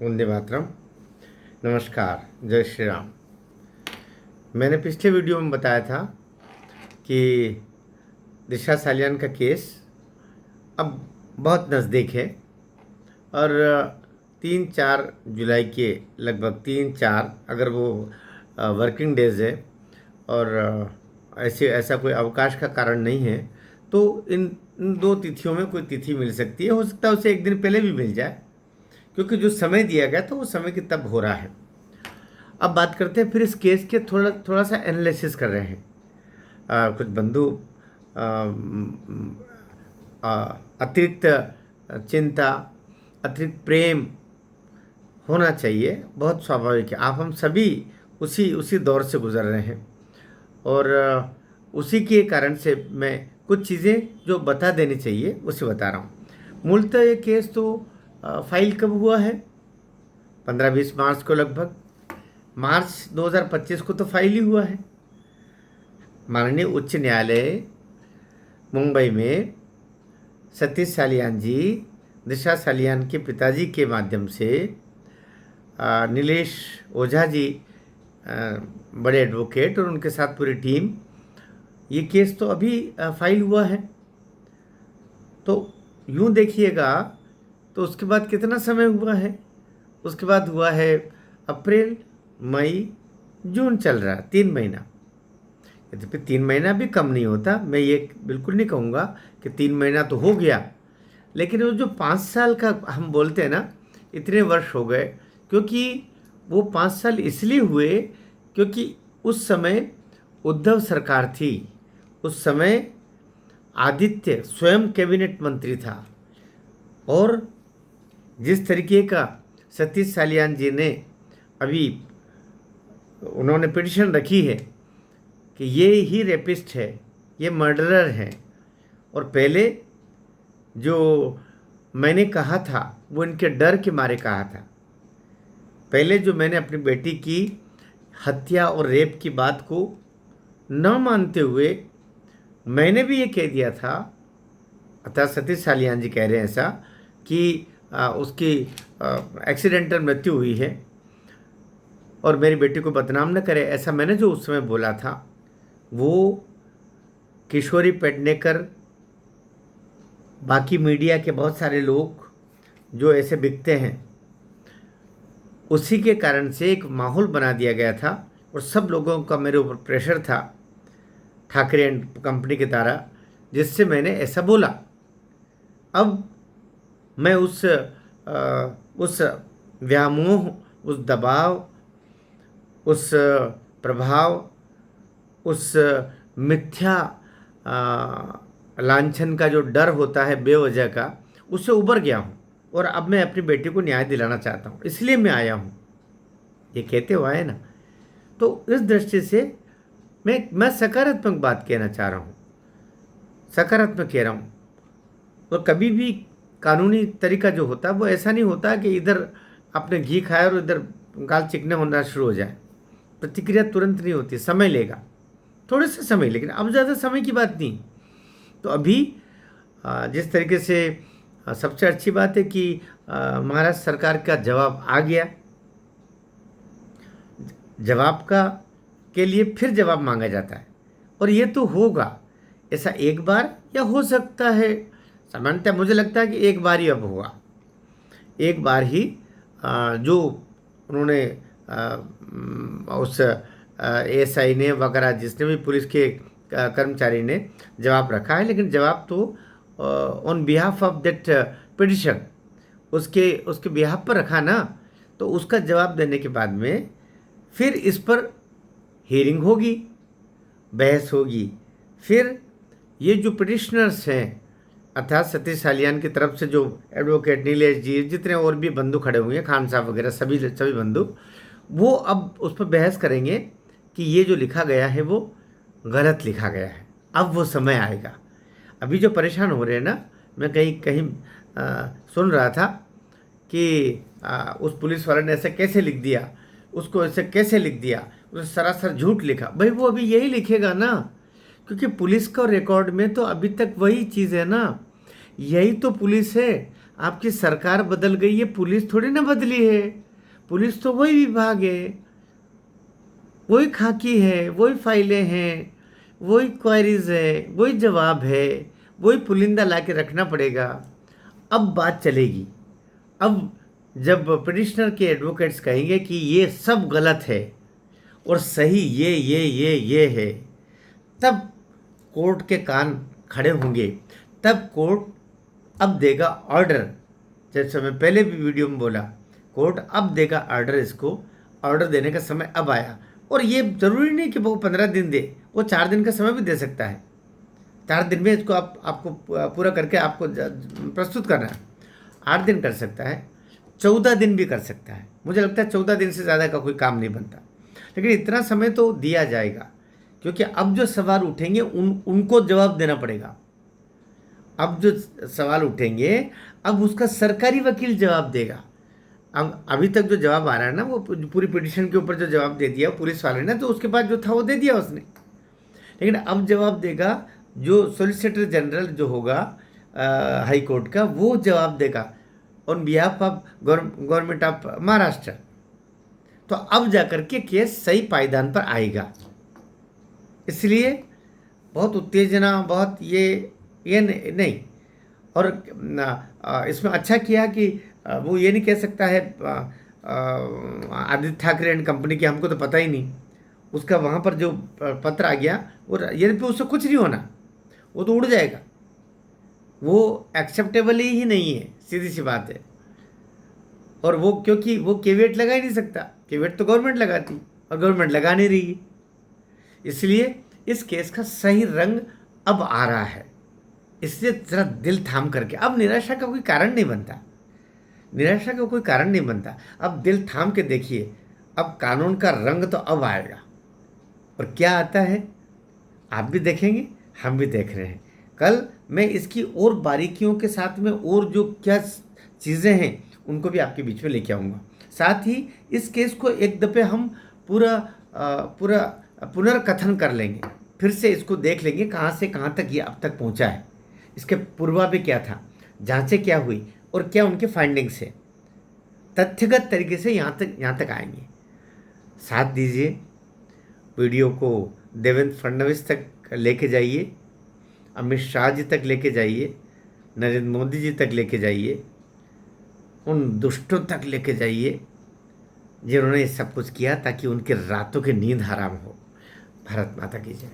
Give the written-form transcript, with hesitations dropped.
वंदे मातरम। नमस्कार, जय श्री राम। मैंने पिछले वीडियो में बताया था कि दिशा सालियान का केस अब बहुत नज़दीक है और 3-4 जुलाई के लगभग 3-4 अगर वो वर्किंग डेज है और ऐसा कोई अवकाश का कारण नहीं है तो इन दो तिथियों में कोई तिथि मिल सकती है। हो सकता है उसे एक दिन पहले भी मिल जाए, क्योंकि जो समय दिया गया तो वो समय की तब हो रहा है। अब बात करते हैं फिर इस केस के थोड़ा थोड़ा सा एनालिसिस कर रहे हैं। कुछ बंधु अ, अतिरिक्त चिंता, अतिरिक्त प्रेम होना चाहिए, बहुत स्वाभाविक है। आप हम सभी उसी उसी दौर से गुजर रहे हैं और उसी के कारण से मैं कुछ चीज़ें जो बता देनी चाहिए उसे बता रहा हूँ। मूलतः ये केस तो फाइल कब हुआ है? 15-20 मार्च को, लगभग मार्च 2025 को तो फाइल ही हुआ है। माननीय उच्च न्यायालय मुंबई में सतीश सालियान जी, दिशा सालियान के पिताजी के माध्यम से नीलेश ओझा जी, बड़े एडवोकेट, और उनके साथ पूरी टीम, ये केस तो अभी फाइल हुआ है। तो यूं देखिएगा तो उसके बाद कितना समय हुआ है? उसके बाद हुआ है अप्रैल, मई, जून, चल रहा है 3 महीना। यद्यपि 3 महीना भी कम नहीं होता, मैं ये बिल्कुल नहीं कहूँगा कि 3 महीना तो हो गया, लेकिन वो जो 5 साल का हम बोलते हैं ना, इतने वर्ष हो गए, क्योंकि वो 5 साल इसलिए हुए क्योंकि उस समय उद्धव सरकार थी। उस समय आदित्य स्वयं कैबिनेट मंत्री था और जिस तरीके का सतीश सालियान जी ने अभी उन्होंने पिटिशन रखी है कि ये ही रेपिस्ट है, ये मर्डरर है, और पहले जो मैंने कहा था वो इनके डर के मारे कहा था। पहले जो मैंने अपनी बेटी की हत्या और रेप की बात को न मानते हुए मैंने भी ये कह दिया था, अतः सतीश सालियान जी कह रहे हैं ऐसा कि उसकी एक्सीडेंटल मृत्यु हुई है और मेरी बेटी को बदनाम न करे, ऐसा मैंने जो उस समय बोला था, वो किशोरी पेडनेकर, बाकी मीडिया के बहुत सारे लोग जो ऐसे बिकते हैं, उसी के कारण से एक माहौल बना दिया गया था और सब लोगों का मेरे ऊपर प्रेशर था, ठाकरे एंड कंपनी की तरह, जिससे मैंने ऐसा बोला। अब मैं उस व्यामोह, उस दबाव, उस प्रभाव, उस मिथ्या लांछन का जो डर होता है बेवजह का, उससे उबर गया हूँ और अब मैं अपनी बेटी को न्याय दिलाना चाहता हूँ, इसलिए मैं आया हूँ, ये कहते हुए है ना। तो इस दृष्टि से मैं सकारात्मक बात कहना चाह रहा हूँ, सकारात्मक कह रहा हूँ। और कभी भी कानूनी तरीका जो होता है वो ऐसा नहीं होता कि इधर आपने घी खाया और इधर गाल चिकने होना शुरू हो जाए। प्रतिक्रिया तुरंत नहीं होती, समय लेगा, थोड़े से समय, लेकिन अब ज़्यादा समय की बात नहीं। तो अभी जिस तरीके से सबसे अच्छी बात है कि महाराष्ट्र सरकार का जवाब आ गया। जवाब का के लिए फिर जवाब मांगा जाता है और ये तो होगा, ऐसा एक बार या हो सकता है, सामान्यतः मुझे लगता है कि एक बार ही अब होगा। एक बार ही जो उन्होंने उस एएसआई ने वगैरह, जिसने भी पुलिस के कर्मचारी ने जवाब रखा है, लेकिन जवाब तो on behalf of that petition, उसके उसके बिहाफ पर रखा ना, तो उसका जवाब देने के बाद में फिर इस पर हियरिंग होगी, बहस होगी। फिर ये जो पिटिशनर्स हैं, अर्थात सतीश सालियान की तरफ से जो एडवोकेट नीलेश जी, जितने और भी बंधु खड़े हुए हैं, खान साहब वगैरह, सभी सभी बंधु, वो अब उस पर बहस करेंगे कि ये जो लिखा गया है वो गलत लिखा गया है। अब वो समय आएगा। अभी जो परेशान हो रहे हैं ना, मैं कहीं कहीं सुन रहा था कि उस पुलिस वाले ने ऐसे कैसे लिख दिया, उसको ऐसे कैसे लिख दिया, उसने सरासर झूठ लिखा। भाई वो अभी यही लिखेगा ना, क्योंकि पुलिस का रिकॉर्ड में तो अभी तक वही चीज़ है ना, यही तो पुलिस है। आपकी सरकार बदल गई है, पुलिस थोड़ी ना बदली है। पुलिस तो वही विभाग है, वही खाकी है, वही फाइलें हैं, वही क्वेरीज है, वही जवाब है, वही पुलिंदा ला के रखना पड़ेगा। अब बात चलेगी। अब जब पिटिशनर के एडवोकेट्स कहेंगे कि ये सब गलत है और सही ये है, तब कोर्ट के कान खड़े होंगे। तब कोर्ट अब देगा ऑर्डर। जैसे मैं पहले भी वीडियो में बोला, कोर्ट अब देगा ऑर्डर। इसको ऑर्डर देने का समय अब आया। और ये ज़रूरी नहीं कि वो 15 दिन दे, वो 4 दिन का समय भी दे सकता है। 4 दिन में इसको आपको पूरा करके आपको प्रस्तुत करना है। 8 दिन कर सकता है, 14 दिन भी कर सकता है। मुझे लगता है 14 दिन से ज़्यादा का कोई काम नहीं बनता, लेकिन इतना समय तो दिया जाएगा, क्योंकि अब जो सवाल उठेंगे उनको जवाब देना पड़ेगा। अब जो सवाल उठेंगे, अब उसका सरकारी वकील जवाब देगा। अब अभी तक जो जवाब आ रहा है ना, वो पूरी पिटिशन के ऊपर जो जवाब दे दिया पुलिस वाले ने, तो उसके बाद जो था वो दे दिया उसने। लेकिन अब जवाब देगा जो सॉलिसिटर जनरल जो होगा हाई कोर्ट का, वो जवाब देगा on behalf of government of Maharashtra. तो अब जाकर के केस सही पायदान पर आएगा। इसलिए बहुत उत्तेजना, बहुत ये नहीं। और इसमें अच्छा किया कि वो ये नहीं कह सकता है आदित्य ठाकरे एंड कंपनी की, हमको तो पता ही नहीं। उसका वहाँ पर जो पत्र आ गया, और यदि उससे कुछ नहीं होना, वो तो उड़ जाएगा। वो एक्सेप्टेबल ही नहीं है, सीधी सी बात है। और वो क्योंकि वो केविएट लगा ही नहीं सकता, केविएट तो गवर्नमेंट लगाती, और गवर्नमेंट लगा नहीं रही। इसलिए इस केस का सही रंग अब आ रहा है। इसलिए ज़रा दिल थाम करके, अब निराशा का कोई कारण नहीं बनता, निराशा का कोई कारण नहीं बनता। अब दिल थाम के देखिए, अब कानून का रंग तो अब आएगा। और क्या आता है आप भी देखेंगे, हम भी देख रहे हैं। कल मैं इसकी और बारीकियों के साथ में और जो क्या चीज़ें हैं उनको भी आपके बीच में लेके आऊँगा। साथ ही इस केस को एक दफ़े हम पूरा पुनर्कथन कर लेंगे, फिर से इसको देख लेंगे कहाँ से कहाँ तक ये अब तक पहुँचा है, इसके पूर्वा में क्या था, जांचें क्या हुई, और क्या उनके फाइंडिंग्स है। तथ्यगत तरीके से यहाँ तक आएंगे। साथ दीजिए, वीडियो को देवेंद्र फडणवीस तक लेके जाइए, अमित शाह जी तक लेके जाइए, नरेंद्र मोदी जी तक लेके जाइए, उन दुष्टों तक लेके जाइए जिन्होंने सब कुछ किया ताकि उनके रातों की नींद हराम हो। भारत माता की जय।